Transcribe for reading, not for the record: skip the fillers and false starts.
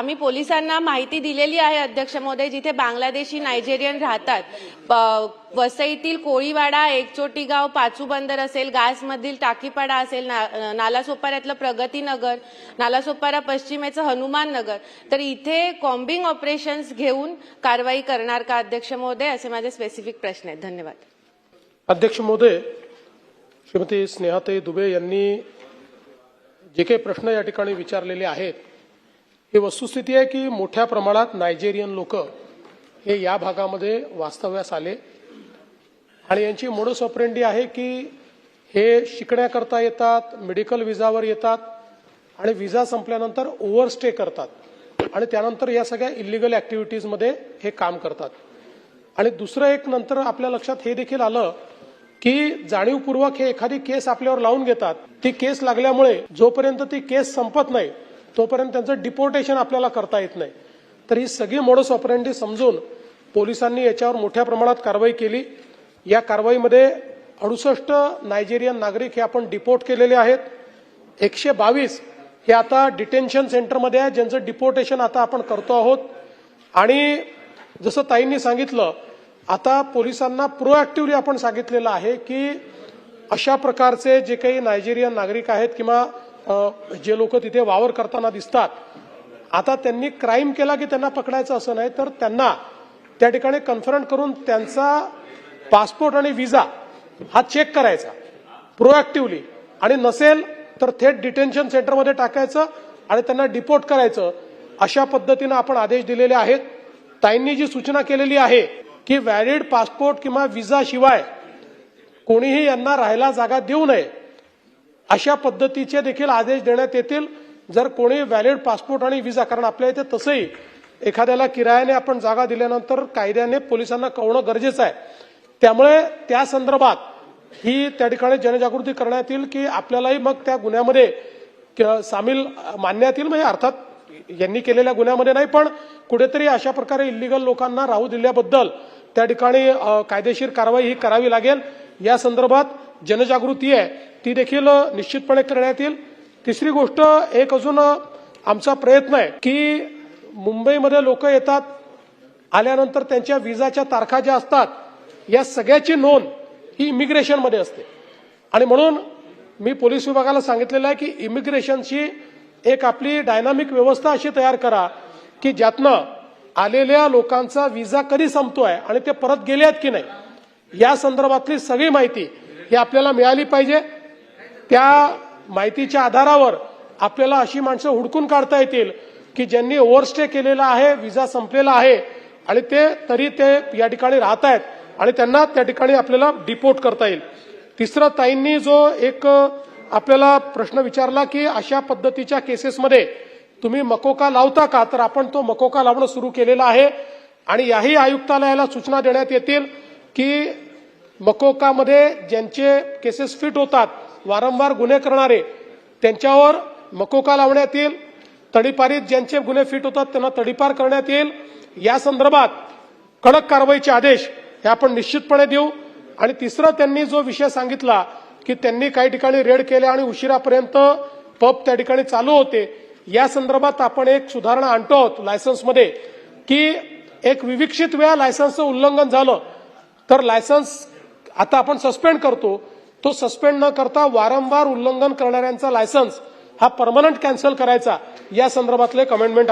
आम्ही पोलिसांना माहिती दिलेली आहे अध्यक्ष महोदय, जिथे बांगलादेशी नायजेरियन राहतात. वसईतील कोळीवाडा, एकचोटी गाव, पाचू बंदर असेल, गासमधील टाकीपाडा असेल, नालासोपाऱ्यातलं प्रगतीनगर, नालासोपारा पश्चिमेचं हनुमान नगर, तर इथे कॉम्बिंग ऑपरेशन्स घेऊन कारवाई करणार का अध्यक्ष महोदय, असे माझे स्पेसिफिक प्रश्न आहेत. धन्यवाद. अध्यक्ष महोदय, श्रीमती स्नेहाताई दुबे यांनी जे काही प्रश्न या ठिकाणी विचारलेले आहेत, ही वस्तुस्थिती आहे की मोठ्या प्रमाणात नायजेरियन लोक हे या भागामध्ये वास्तव्यास आले आणि यांची मोडस ऑपरेंडी आहे की हे शिकण्याकरता येतात, मेडिकल विजावर येतात आणि विजा संपल्यानंतर ओव्हरस्टे करतात आणि त्यानंतर या सगळ्या इलिगल ऍक्टिव्हिटीजमध्ये हे काम करतात. आणि दुसरं एक नंतर आपल्या लक्षात हे देखील आलं की जाणीवपूर्वक हे एखादी केस आपल्यावर लावून घेतात. ती केस लागल्यामुळे जोपर्यंत ती केस संपत नाही तोपर्यंत त्यांचं डिपोर्टेशन आपल्याला करता येत नाही. तर ही सगळी मोडस ऑपरेंडी समजून पोलिसांनी याच्यावर मोठ्या प्रमाणात कारवाई केली. या कारवाईमध्ये 68 नायजेरियन नागरिक हे आपण डिपोर्ट केलेले आहेत. 122 हे आता डिटेन्शन सेंटरमध्ये आहे, ज्यांचं डिपोर्टेशन आता आपण करतो आहोत. आणि जसं ताईंनी सांगितलं, आता पोलिसांना प्रोएक्टिव्हली आपण सांगितलेलं आहे की अशा प्रकारचे जे काही नायजेरियन नागरिक आहेत किंवा जे लोक तिथे वावर करताना दिसतात, आता त्यांनी क्राईम केला की त्यांना पकडायचं असं नाही, तर त्यांना त्या ठिकाणी कन्फरंट करून त्यांचा पासपोर्ट आणि विजा हा चेक करायचा प्रोएक्टिव्हली, आणि नसेल तर थेट डिटेन्शन सेंटरमध्ये टाकायचं आणि त्यांना डिपोर्ट करायचं. अशा पद्धतीनं आपण आदेश दिलेले आहेत. ताईंनी जी सूचना केलेली आहे की व्हॅलिड पासपोर्ट किंवा विजा शिवाय कोणीही यांना राहायला जागा देऊ नये, अशा पद्धतीचे देखील आदेश देण्यात येतील. जर कोणी व्हॅलिड पासपोर्ट आणि विजा, कारण आपल्या इथे तसंही एखाद्याला किरायाने आपण जागा दिल्यानंतर कायद्याने पोलिसांना कळवणं गरजेचं आहे. त्यामुळे त्या संदर्भात ही त्या ठिकाणी जनजागृती करण्यात येईल की आपल्यालाही मग त्या गुन्ह्यामध्ये सामील मानण्यात येईल. म्हणजे अर्थात यांनी केलेल्या गुन्ह्यामध्ये नाही, पण कुठेतरी अशा प्रकारे इल्लीगल लोकांना राहू दिल्याबद्दल त्या ठिकाणी कायदेशीर कारवाई ही करावी लागेल. या संदर्भात जनजागृती आहे ती देखील निश्चितपणे करण्यात येईल. तिसरी गोष्ट, एक अजून आमचा प्रयत्न आहे की मुंबईमध्ये लोक येतात, आल्यानंतर त्यांच्या विजाच्या तारखा ज्या असतात या सगळ्याची नोंद ही इमिग्रेशनमध्ये असते. आणि म्हणून मी पोलीस विभागाला सांगितलेलं आहे की इमिग्रेशनची एक आपली डायनामिक व्यवस्था अशी तयार करा की ज्यातनं आलेल्या लोकांचा विजा कधी संपतोय आणि ते परत गेले आहेत की नाही, या संदर्भातली सगळी माहिती ही आपल्याला मिळाली पाहिजे. त्या माहितीच्या आधारावर आपल्याला अशी माणसं हुडकून काढता येतील की ज्यांनी ओव्हरस्टे केलेला आहे, विजा संपलेला आहे आणि तरी ते या ठिकाणी राहत आहेत आणि त्यांना त्या ठिकाणी आपल्याला डिपोर्ट करता येईल. तिसरं, ताईंनी जो एक आपल्याला प्रश्न विचारला की अशा पद्धतीच्या केसेसमध्ये तुम्ही मकोका लावता का, तर आपण तो मकोका लावणं सुरू केलेलं आहे. आणि याही आयुक्तालयाला सूचना देण्यात येतील की मकोकामध्ये ज्यांचे केसेस फिट होतात, वारंवार गुन्हे करणारे, त्यांच्यावर मकोका लावण्यात येईल. तडीपारीत ज्यांचे गुन्हे फिट होतात त्यांना तडीपार करण्यात येईल. या संदर्भात कडक कारवाईचे आदेश हे आपण निश्चितपणे देऊ. आणि तिसरं, त्यांनी जो विषय सांगितला की त्यांनी काही ठिकाणी रेड केले आणि उशिरापर्यंत पब त्या ठिकाणी चालू होते, या संदर्भात आपण एक सुधारणा आणतो आहोत लायसन्समध्ये की एक विविक्षित वेळा लायसन्सचं उल्लंघन झालं तर लायसन्स आता आपण सस्पेंड करतो, तो सस्पेंड न करता वारंवार उल्लंघन करणाऱ्यांचा लायसन्स हा परमनंट कॅन्सल करायचा, या संदर्भातले कमेंटमेंट